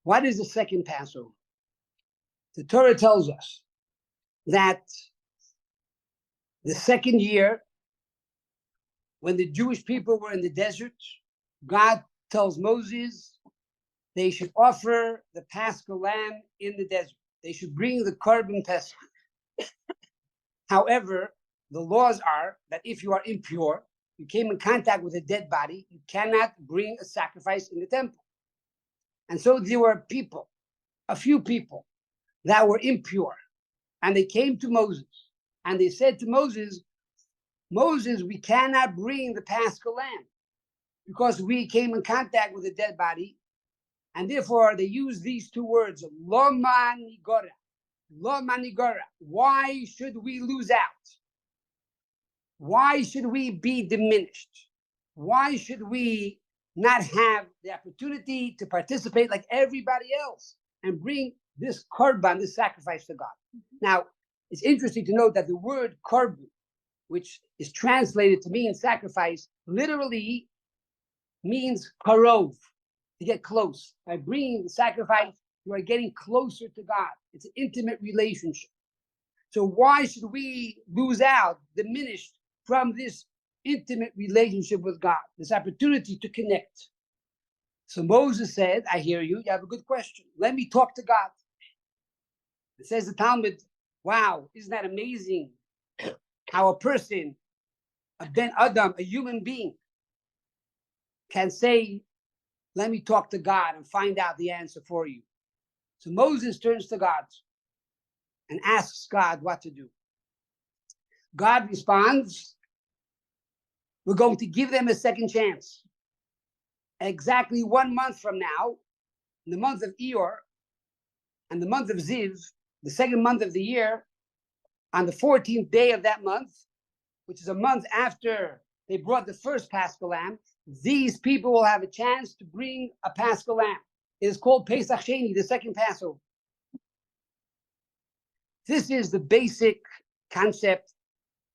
What is the second Passover? The Torah tells us that the second year, when the Jewish people were in the desert, God tells Moses they should offer the Paschal lamb in the desert. They should bring the korban Pesach. However, the laws are that if you are impure, you came in contact with a dead body, you cannot bring a sacrifice in the temple. And so there were people, a few people, that were impure. And they came to Moses. And they said to Moses, Moses, we cannot bring the Paschal lamb because we came in contact with a dead body. And therefore, they use these two words, lo manigora. Lo manigora. Why should we lose out? Why should we be diminished? Why should we not have the opportunity to participate like everybody else and bring this korban, this sacrifice to God? Now, it's interesting to note that the word korban, which is translated to mean sacrifice, literally means karov, to get close. By bringing the sacrifice, you are getting closer to God. It's an intimate relationship. So why should we lose out, diminished from this intimate relationship with God, this opportunity to connect? So Moses said, I hear you, you have a good question. Let me talk to God. It says the Talmud, wow, isn't that amazing how a person, a Ben Adam, a human being, can say, let me talk to God and find out the answer for you. So Moses turns to God and asks God what to do. God responds, we're going to give them a second chance. Exactly 1 month from now, in the month of Iyar and the month of Ziv, the second month of the year, on the 14th day of that month, which is a month after they brought the first Paschal lamb, these people will have a chance to bring a Paschal lamb. It is called Pesach Sheni, the second Passover. This is the basic concept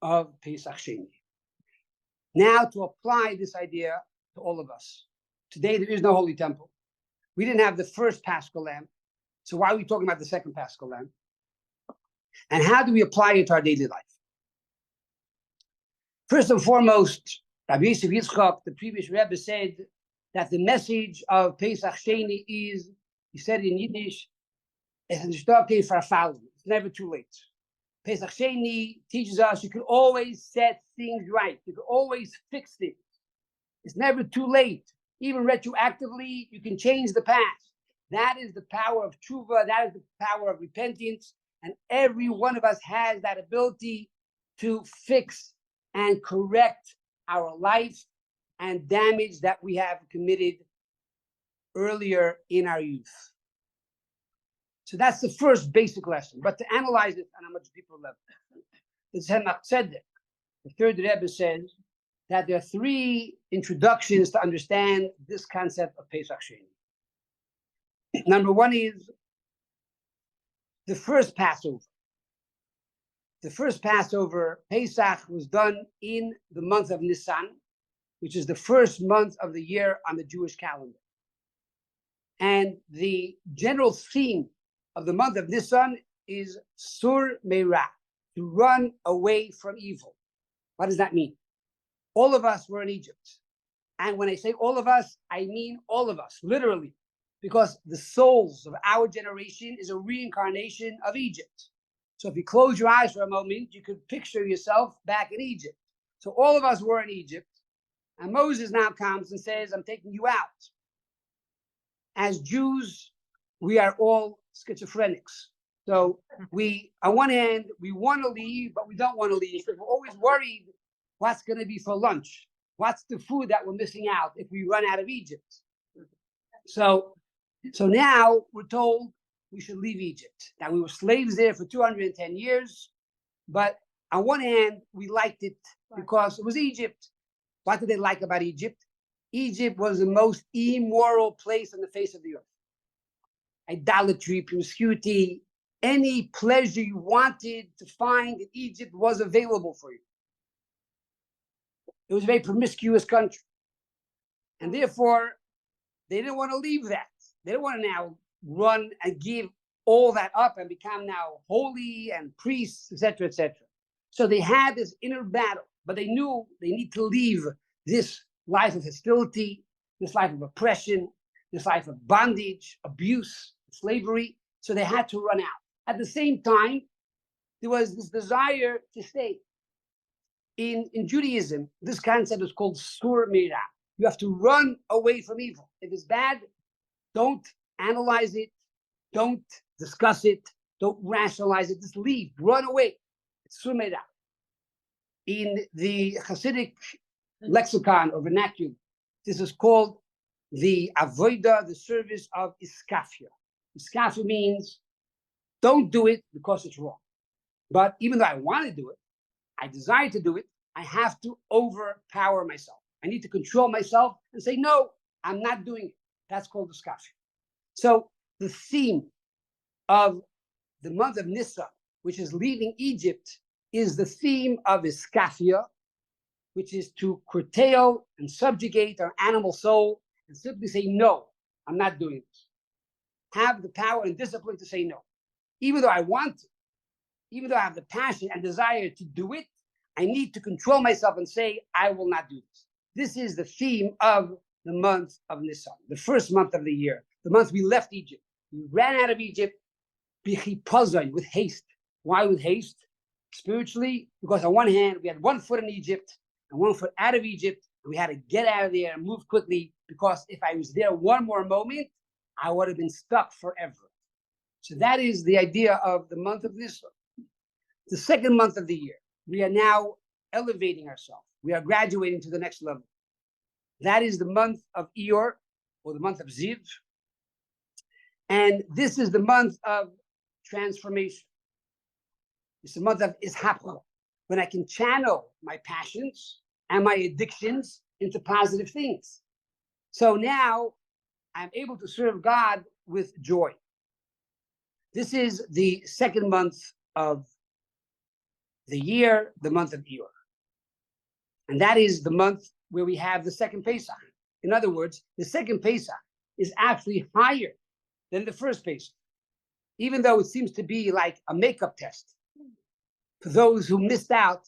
of Pesach Sheni. Now, to apply this idea to all of us. Today, there is no Holy Temple. We didn't have the first Paschal lamb. So why are we talking about the second Paschal lamb? And how do we apply it to our daily life? First and foremost, Rabbi Jacob, the previous Rebbe, said that the message of Pesach Sheni is, he said in Yiddish, it's never too late. Pesach Sheni teaches us you can always set things right. You can always fix things. It's never too late. Even retroactively, you can change the past. That is the power of tshuva. That is the power of repentance. And every one of us has that ability to fix and correct our life and damage that we have committed earlier in our youth. So that's the first basic lesson. But to analyze it on a much deeper level, the Thematic, the third Rebbe, says that there are three introductions to understand this concept of Pesach Sheni. Number one is the first Passover. The first Passover, Pesach, was done in the month of Nissan, which is the first month of the year on the Jewish calendar. And the general theme of the month of Nissan is Sur Meira, to run away from evil. What does that mean? All of us were in Egypt. And when I say all of us, I mean all of us, literally, because the souls of our generation is a reincarnation of Egypt. So if you close your eyes for a moment, you could picture yourself back in Egypt. So all of us were in Egypt. And Moses now comes and says, I'm taking you out. As Jews, we are all schizophrenics. So we, on one hand, we want to leave, but we don't want to leave. We're always worried what's going to be for lunch. What's the food that we're missing out if we run out of Egypt? So now we're told we should leave Egypt. Now, we were slaves there for 210 years, but on one hand, we liked it because it was Egypt. What did they like about Egypt? Egypt was the most immoral place on the face of the earth. Idolatry, promiscuity, any pleasure you wanted to find in Egypt was available for you. It was a very promiscuous country. And therefore, they didn't want to leave that. They didn't want to now run and give all that up and become now holy and priests, etc., etc. So they had this inner battle, but they knew they need to leave this life of hostility, this life of oppression, this life of bondage, abuse, slavery. So they had to run out. At the same time, there was this desire to stay. In Judaism, this concept is called sur mira. You have to run away from evil. If it's bad, don't analyze it, don't discuss it, don't rationalize it, just leave, run away. It's sur mira. In the Hasidic lexicon or vernacular, this is called the avoida, the service of iskafia. Iskafia means don't do it because it's wrong. But even though I want to do it, I desire to do it, I have to overpower myself. I need to control myself and say, no, I'm not doing it. That's called iskafia. So the theme of the month of Nissan, which is leaving Egypt, is the theme of iskafia, which is to curtail and subjugate our animal soul and simply say, no, I'm not doing this. Have the power and discipline to say no. Even though I want to, even though I have the passion and desire to do it, I need to control myself and say, I will not do this. This is the theme of the month of Nisan, the first month of the year, the month we left Egypt. We ran out of Egypt with haste. Why with haste? Spiritually, because on one hand, we had 1 foot in Egypt and 1 foot out of Egypt, and we had to get out of there and move quickly, because if I was there one more moment, I would have been stuck forever. So that is the idea of the month of Nisan. The second month of the year, we are now elevating ourselves. We are graduating to the next level. That is the month of Iyar, or the month of Ziv. And this is the month of transformation. It's the month of Ishapcha, when I can channel my passions and my addictions into positive things. So now I'm able to serve God with joy. This is the second month of the year, the month of Iyar. And that is the month where we have the second Pesach. In other words, the second Pesach is actually higher than the first Pesach, even though it seems to be like a makeup test for those who missed out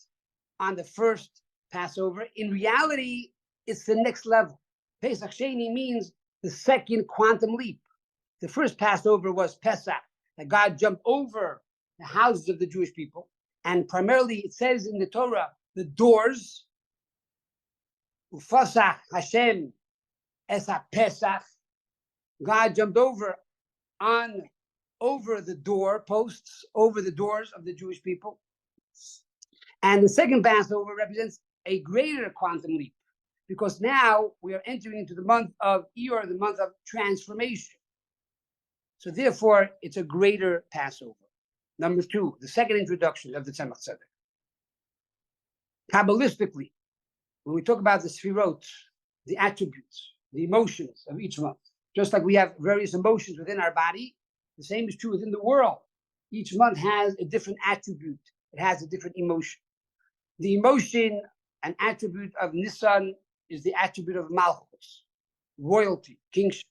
on the first Passover. In reality, it's the next level. Pesach Sheni means the second quantum leap. The first Passover was Pesach, that God jumped over the houses of the Jewish people. And primarily, it says in the Torah, the doors, Ufasach Hashem Esa Pesach, God jumped over the door posts, over the doors of the Jewish people. And the second Passover represents a greater quantum leap, because now we are entering into the month of Iyar, the month of transformation. So therefore, it's a greater Passover. Number 2, the second introduction of the Tzemach Tzedek. Kabbalistically, when we talk about the Sfirot, the attributes, the emotions of each month, just like we have various emotions within our body, the same is true within the world. Each month has a different attribute. It has a different emotion. The emotion and attribute of Nisan is the attribute of Malchus, royalty, kingship.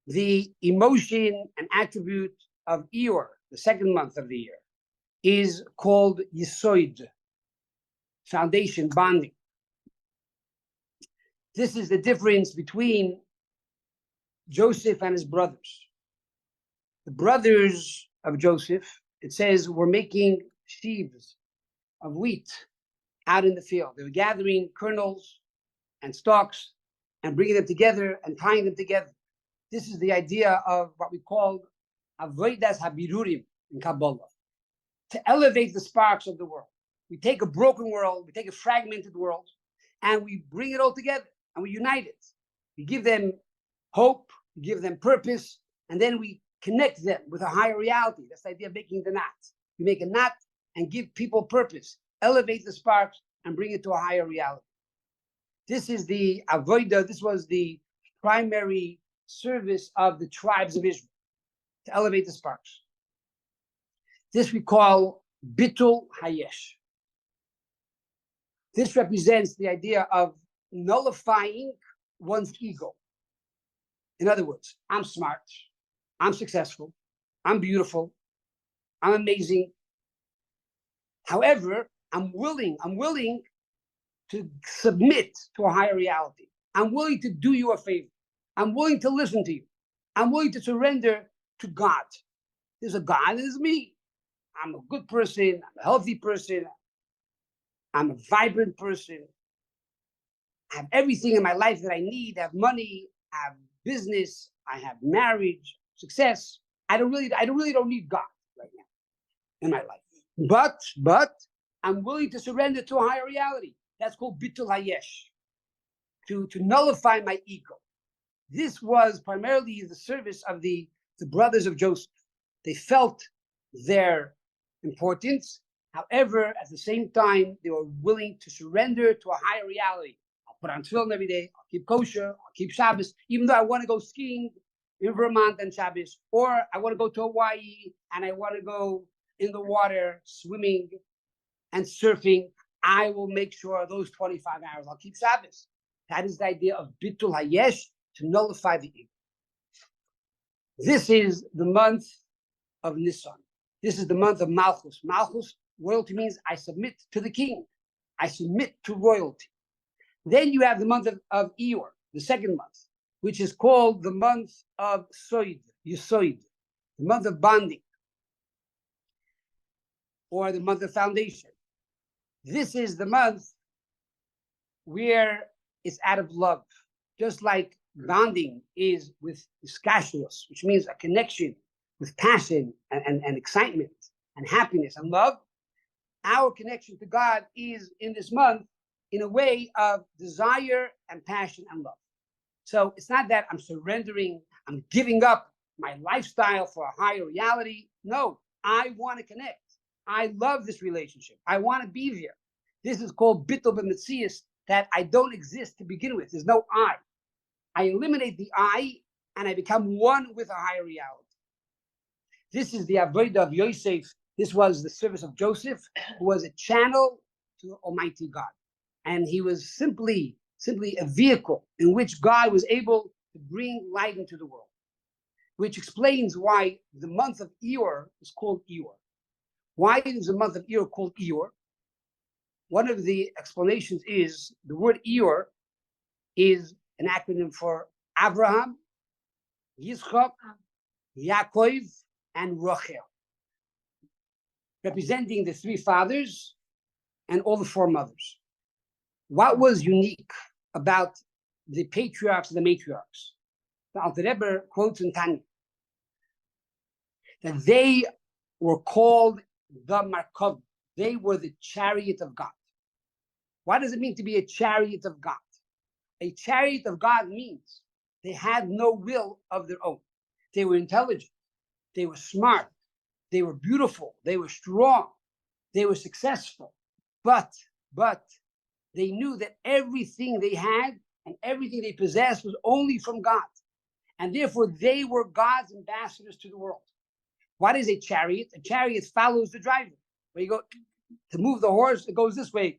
The emotion and attribute of Iyar, the second month of the year, is called Yisoid, foundation, bonding. This is the difference between Joseph and his brothers. The brothers of Joseph, it says, were making sheaves of wheat out in the field. They were gathering kernels and stalks and bringing them together and tying them together. This is the idea of what we call avodas habirurim in Kabbalah, to elevate the sparks of the world. We take a broken world, we take a fragmented world, and we bring it all together and we unite it. We give them hope, we give them purpose, and then we connect them with a higher reality. That's the idea of making the knot. We make a knot and give people purpose, elevate the sparks, and bring it to a higher reality. This is the avodah, this was the primary service of the tribes of Israel, to elevate the sparks. This we call Bitul Hayesh. This represents the idea of nullifying one's ego. In other words, I'm smart, I'm successful, I'm beautiful, I'm amazing. However, I'm willing to submit to a higher reality. I'm willing to do you a favor. I'm willing to listen to you. I'm willing to surrender to God. There's a God, there's me. I'm a good person, I'm a healthy person, I'm a vibrant person. I have everything in my life that I need. I have money, I have business, I have marriage, success. I really don't need God right now in my life. But I'm willing to surrender to a higher reality. That's called bitul hayesh, to nullify my ego. This was primarily the service of the brothers of Joseph. They felt their importance. However, at the same time, they were willing to surrender to a higher reality. I'll put on tefillin every day. I'll keep kosher. I'll keep Shabbos, even though I want to go skiing in Vermont on Shabbos, or I want to go to Hawaii and I want to go in the water swimming and surfing. I will make sure those 25 hours I'll keep Shabbos. That is the idea of bitul hayesh, to nullify the ego. This is the month of Nissan. This is the month of Malchus. Malchus, royalty means I submit to the king. I submit to royalty. Then you have the month of Iyar, the second month, which is called the month of Soid, Yesoid, the month of bonding, or the month of foundation. This is the month where it's out of love, just like bonding is with iskashlos, which means a connection with passion and excitement and happiness and love. Our connection to God is in this month in a way of desire and passion and love. So it's not that I'm surrendering, I'm giving up my lifestyle for a higher reality. No, I want to connect. I love this relationship. I want to be there. This is called bittul b'metzias, that I don't exist to begin with. There's no I. I eliminate the I and I become one with a higher reality. This is the avodah of Yosef. This was the service of Joseph, who was a channel to Almighty God. And he was simply a vehicle in which God was able to bring light into the world, which explains why the month of Iyar is called Iyar. Why is the month of Iyar called Iyar? One of the explanations is the word Iyar is an acronym for Abraham, Yitzchak, Yaakov, and Rachel, representing the three fathers and all the four mothers. What was unique about the patriarchs and the matriarchs? The Alter Rebbe quotes in Tanya that they were called the Markov. They were the chariot of God. What does it mean to be a chariot of God? A chariot of God means they had no will of their own. They were intelligent. They were smart. They were beautiful. They were strong. They were successful. But they knew that everything they had and everything they possessed was only from God. And therefore, they were God's ambassadors to the world. What is a chariot? A chariot follows the driver. Where you go to move the horse, it goes this way.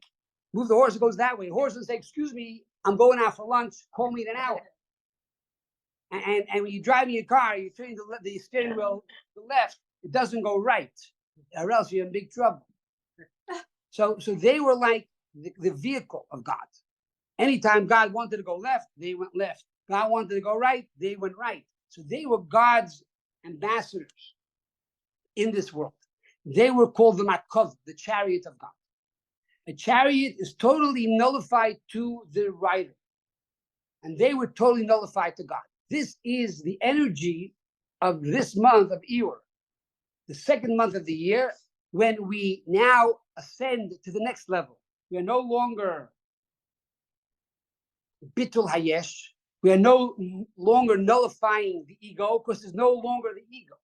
Move the horse, it goes that way. The horse doesn't say, excuse me, I'm going out for lunch. Call me in an hour. And when you drive in your car, you turn the steering wheel to the left, it doesn't go right, or else you're in big trouble. So they were like the vehicle of God. Anytime God wanted to go left, they went left. God wanted to go right, they went right. So they were God's ambassadors in this world. They were called the Makov, the chariot of God. A chariot is totally nullified to the rider. And they were totally nullified to God. This is the energy of this month of Iyar, the second month of the year, when we now ascend to the next level. We are no longer bitul hayesh. We are no longer nullifying the ego, because there's no longer the ego.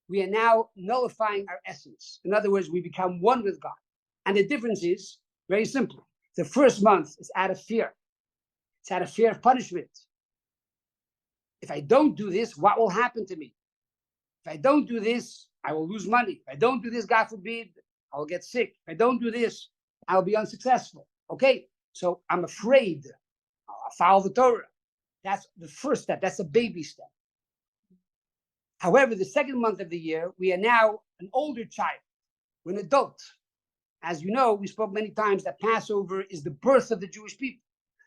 We are now nullifying our essence. In other words, we become one with God. And the difference is very simple. The first month is out of fear. It's out of fear of punishment. If I don't do this, what will happen to me? If I don't do this, I will lose money. If I don't do this, God forbid, I will get sick. If I don't do this, I'll be unsuccessful. Okay, so I'm afraid. I'll follow the Torah. That's the first step. That's a baby step. However, the second month of the year, we are now an older child. We're an adult. As you know, we spoke many times that Passover is the birth of the Jewish people.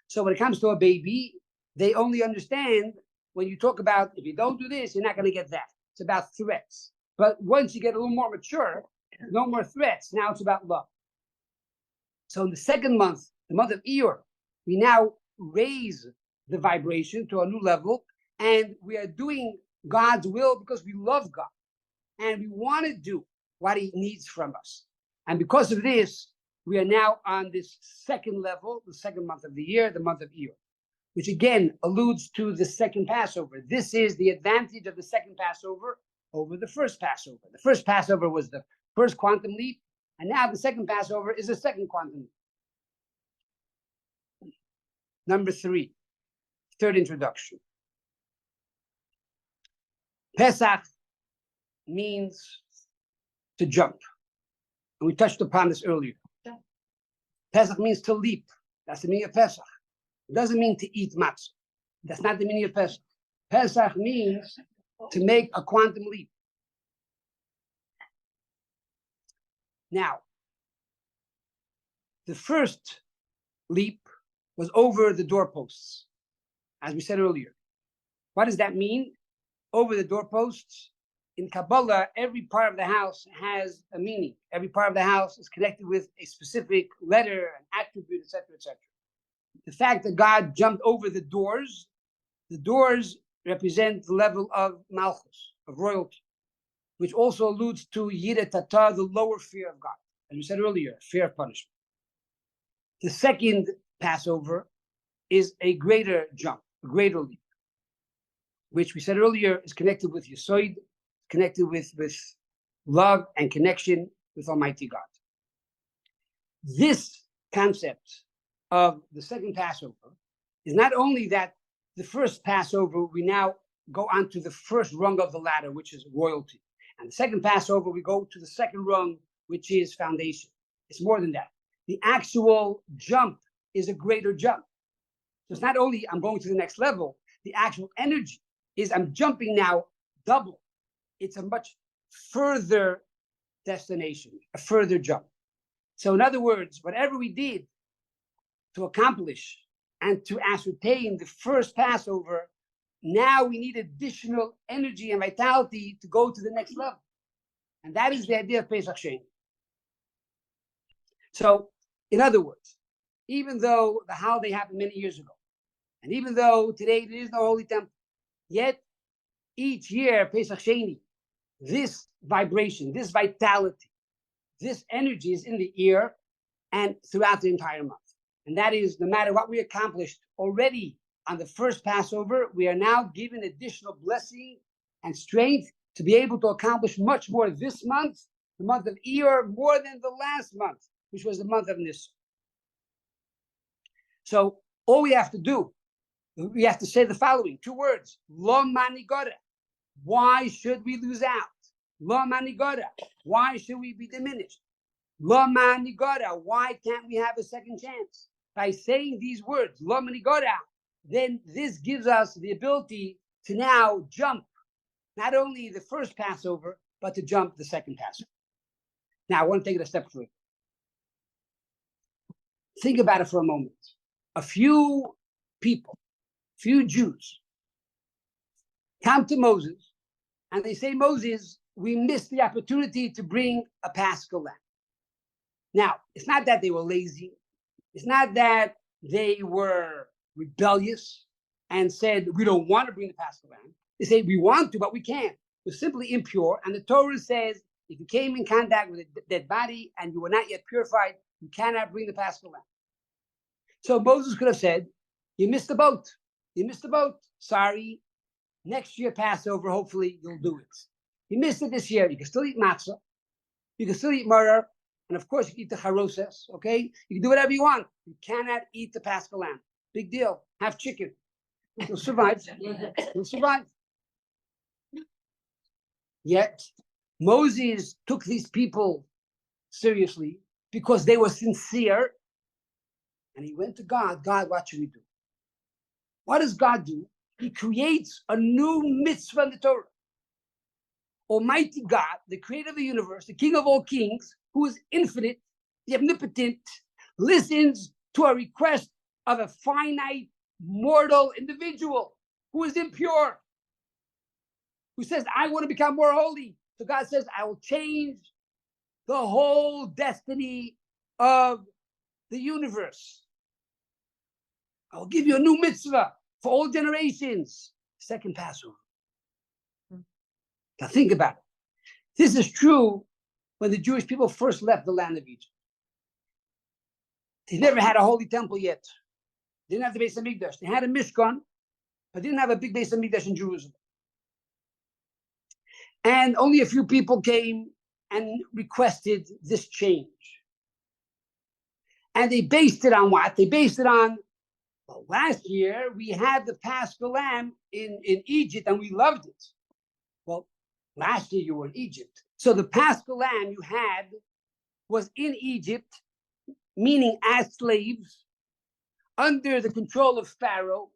So when it comes to a baby, they only understand when you talk about, if you don't do this, you're not going to get that. It's about threats. But once you get a little more mature, no more threats. Now it's about love. So in the second month, the month of Iyar, we now raise the vibration to a new level, and we are doing God's will because we love God, and we want to do what He needs from us. And because of this, we are now on this second level, the second month of the year, the month of Iyar, which again alludes to the second Passover. This is the advantage of the second Passover over the first Passover. The first Passover was the first quantum leap, and now the second Passover is the second quantum leap. Number 3, third introduction. Pesach means to jump. And we touched upon this earlier. Pesach means to leap. That's the meaning of Pesach. It doesn't mean to eat matzah. That's not the meaning of Pesach. Pesach means to make a quantum leap. Now, the first leap was over the doorposts, as we said earlier. What does that mean? Over the doorposts. In Kabbalah, every part of the house has a meaning. Every part of the house is connected with a specific letter, an attribute, etc., etc. The fact that God jumped over the doors represent the level of malchus, of royalty, which also alludes to yireh tata, the lower fear of God. As we said earlier, fear of punishment. The second Passover is a greater jump, a greater leap, which we said earlier is connected with Yesod, connected with love and connection with Almighty God. This concept of the second Passover is not only that the first Passover, we now go on to the first rung of the ladder, which is royalty. And the second Passover, we go to the second rung, which is foundation. It's more than that. The actual jump is a greater jump. So it's not only I'm going to the next level, the actual energy is I'm jumping now double. It's a much further destination, a further jump. So in other words, whatever we did to accomplish and to ascertain the first Passover, now we need additional energy and vitality to go to the next level. And that is the idea of Pesach Sheni. So, in other words, even though the holiday happened many years ago, and even though today there is no holy temple, yet each year, Pesach Sheni, this vibration, this vitality, this energy is in the ear and throughout the entire month. And that is, no matter what we accomplished already on the first Passover, we are now given additional blessing and strength to be able to accomplish much more this month, the month of Iyar, more than the last month, which was the month of Nissan. So all we have to do, we have to say the following 2 words: Lo manigora. Why should we lose out? Lo manigora. Why should we be diminished? Lo manigora. Why can't we have a second chance? By saying these words, Lo manigora, then this gives us the ability to now jump not only the first Passover, but to jump the second Passover. Now, I want to take it a step further. Think about it for a moment. A few people, few Jews, come to Moses and they say, Moses, we missed the opportunity to bring a Paschal lamb. Now, it's not that they were lazy. It's not that they were rebellious and said, we don't want to bring the Paschal lamb. They say, we want to, but we can't. We're simply impure. And the Torah says, if you came in contact with a dead body and you were not yet purified, you cannot bring the Paschal lamb. So Moses could have said, you missed the boat. You missed the boat. Sorry. Next year, Passover, hopefully you'll do it. You missed it this year. You can still eat matzah. You can still eat murder. And of course, you can eat the charoses, okay? You can do whatever you want. You cannot eat the Paschal lamb. Big deal. Have chicken. You'll survive. You'll survive. Yet, Moses took these people seriously because they were sincere. And he went to God. God, what should we do? What does God do? He creates a new mitzvah in the Torah. Almighty God, the creator of the universe, the king of all kings, who is infinite, the omnipotent, listens to a request of a finite, mortal individual who is impure, who says, I want to become more holy. So God says, I will change the whole destiny of the universe. I will give you a new mitzvah for all generations. Second Passover. Now think about it. This is true when the Jewish people first left the land of Egypt. They never had a holy temple yet. They didn't have the Beis Hamikdash. They had a Mishkan, but didn't have a big Beis Hamikdash in Jerusalem. And only a few people came and requested this change. And they based it on what? They based it on, well, last year we had the Paschal Lamb in Egypt and we loved it. Well, last year you were in Egypt. So the Paschal Lamb you had was in Egypt, meaning as slaves, under the control of Pharaoh,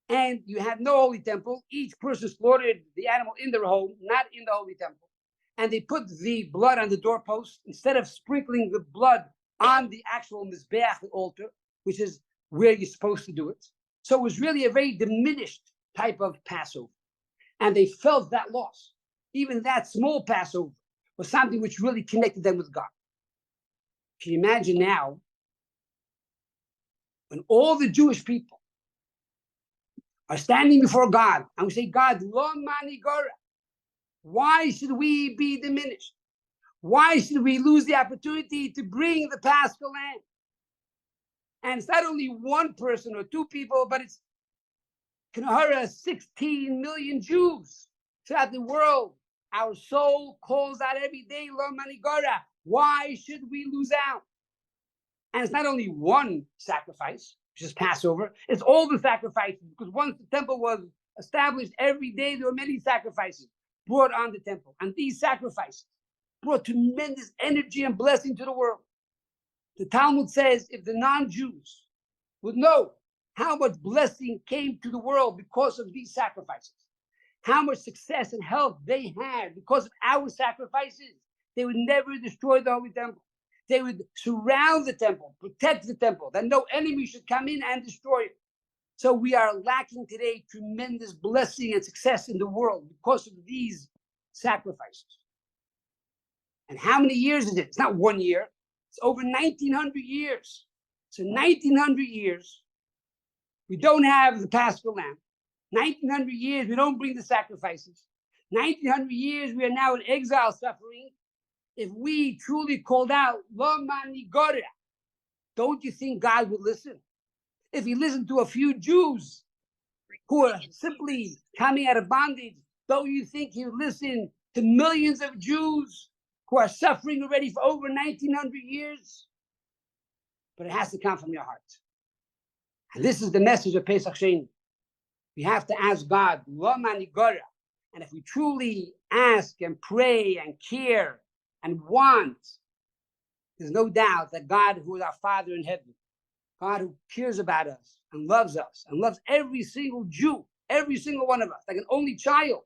and you had no holy temple. Each person slaughtered the animal in their home, not in the holy temple. And they put the blood on the doorpost instead of sprinkling the blood on the actual Mizbeach, the altar, which is where you're supposed to do it. So it was really a very diminished type of Passover. And they felt that loss. Even that small Passover was something which really connected them with God. Can you imagine now when all the Jewish people are standing before God and we say, God, lo mani gora, why should we be diminished? Why should we lose the opportunity to bring the Paschal Lamb? And it's not only one person or two people, but it's Kanahara, 16 million Jews throughout the world. Our soul calls out every day, lo mani gora. Why should we lose out? And it's not only one sacrifice, which is Passover, it's all the sacrifices, because once the temple was established, every day there were many sacrifices brought on the temple. And these sacrifices brought tremendous energy and blessing to the world. The Talmud says if the non-Jews would know how much blessing came to the world because of these sacrifices, how much success and health they had because of our sacrifices, they would never destroy the Holy Temple. They would surround the temple, protect the temple, that no enemy should come in and destroy it. So we are lacking today tremendous blessing and success in the world because of these sacrifices. And how many years is it? It's not 1 year. It's over 1,900 years. So 1,900 years, we don't have the Paschal Lamb. 1,900 years, we don't bring the sacrifices. 1,900 years, we are now in exile suffering. If we truly called out, lo mani gora, don't you think God would listen? If he listened to a few Jews who are simply coming out of bondage, don't you think he would listen to millions of Jews who are suffering already for over 1,900 years? But it has to come from your heart. And this is the message of Pesach Sheni. We have to ask God, lo mani gora. And if we truly ask and pray and care and want, there's no doubt that God, who is our Father in heaven, God who cares about us and loves every single Jew, every single one of us, like an only child,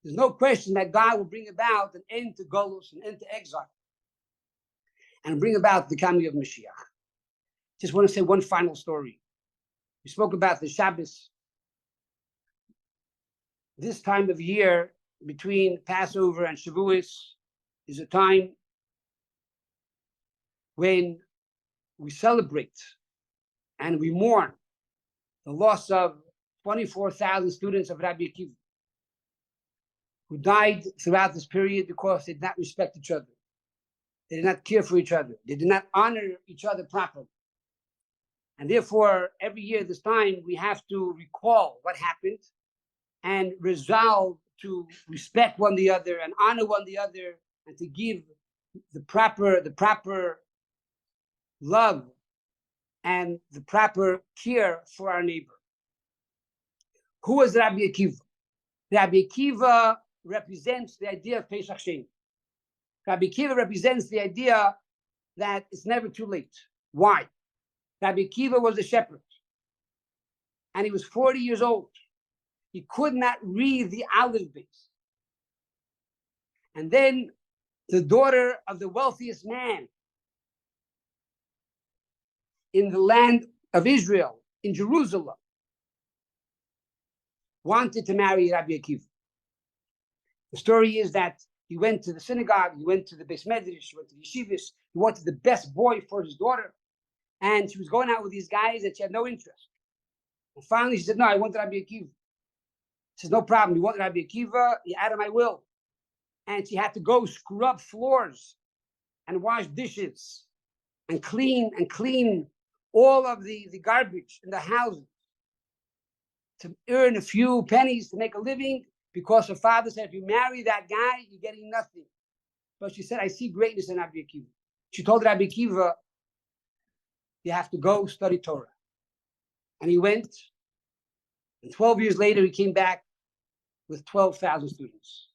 there's no question that God will bring about an end to Golus, an end to exile, and bring about the coming of Mashiach. Just want to say one final story. We spoke about the Shabbos. This time of year, between Passover and Shavuos, is a time when we celebrate and we mourn the loss of 24,000 students of Rabbi Akiva, who died throughout this period because they did not respect each other. They did not care for each other. They did not honor each other properly. And therefore, every year this time, we have to recall what happened and resolve to respect one the other and honor one the other and to give the proper love and the proper care for our neighbor. Who was Rabbi Akiva? Rabbi Akiva represents the idea of Pesach Sheni. Rabbi Akiva represents the idea that it's never too late. Why? Rabbi Akiva was a shepherd, and he was 40 years old. He could not read the Aleph base. And then the daughter of the wealthiest man in the land of Israel, in Jerusalem, wanted to marry Rabbi Akiva. The story is that he went to the synagogue, he went to the Beis Medrash, he went to the yeshivas, he wanted the best boy for his daughter. And she was going out with these guys that she had no interest. And finally she said, no, I want Rabbi Akiva. He says, no problem, you want Rabbi Akiva, you're out of my will. And she had to go scrub floors and wash dishes and clean all of the garbage in the houses to earn a few pennies to make a living, because her father said, if you marry that guy, you're getting nothing. But she said, I see greatness in Rabbi Akiva. She told Rabbi Akiva, you have to go study Torah. And he went, and 12 years later, he came back with 12,000 students.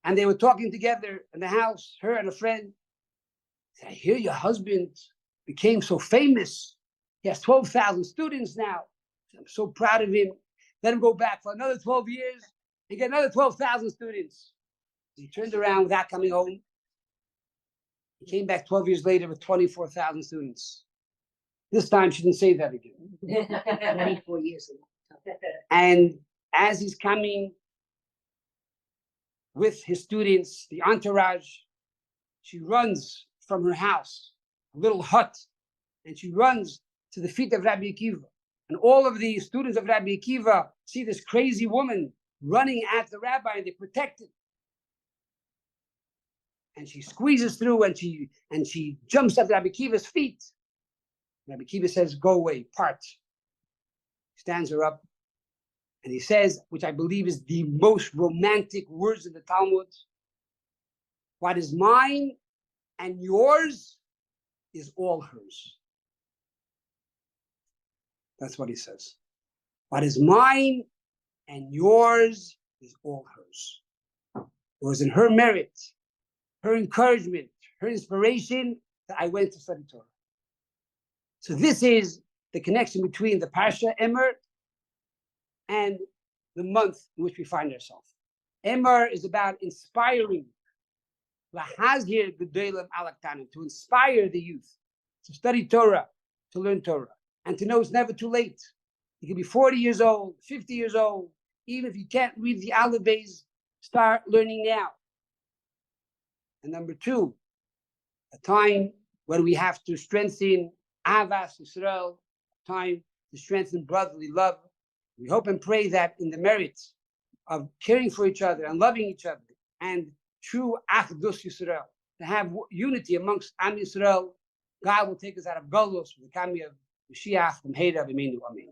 And they were talking together in the house, her and a friend. He said, I hear your husband became so famous. He has 12,000 students now. I'm so proud of him. Let him go back for another 12 years and get another 12,000 students. He turned around without coming home. He came back 12 years later with 24,000 students. This time she didn't say that again. 24 years ago. And as he's coming with his students, the entourage, she runs from her house, a little hut, and she runs to the feet of Rabbi Akiva. And all of the students of Rabbi Akiva see this crazy woman running at the rabbi, and they protect it. And she squeezes through, and she jumps at Rabbi Akiva's feet. Rabbi Akiva says, go away, part. He stands her up, and he says, which I believe is the most romantic words in the Talmud, what is mine and yours is all hers. That's what he says. What is mine and yours is all hers. It was in her merit, her encouragement, her inspiration that I went to study Torah. So this is the connection between the Parsha Emor and the month in which we find ourselves. Emor is about inspiring, to inspire the youth to study Torah, to learn Torah, and to know it's never too late. You can be 40 years old, 50 years old. Even if you can't read the Aleph Beis, start learning now. And number two, a time when we have to strengthen Avas Yisrael, a time to strengthen brotherly love. We hope and pray that in the merit of caring for each other and loving each other and true Achdus Yisrael, to have unity amongst Am Yisrael, God will take us out of Golus, with the coming of Mashiach from Heida B'Meinu. Amen.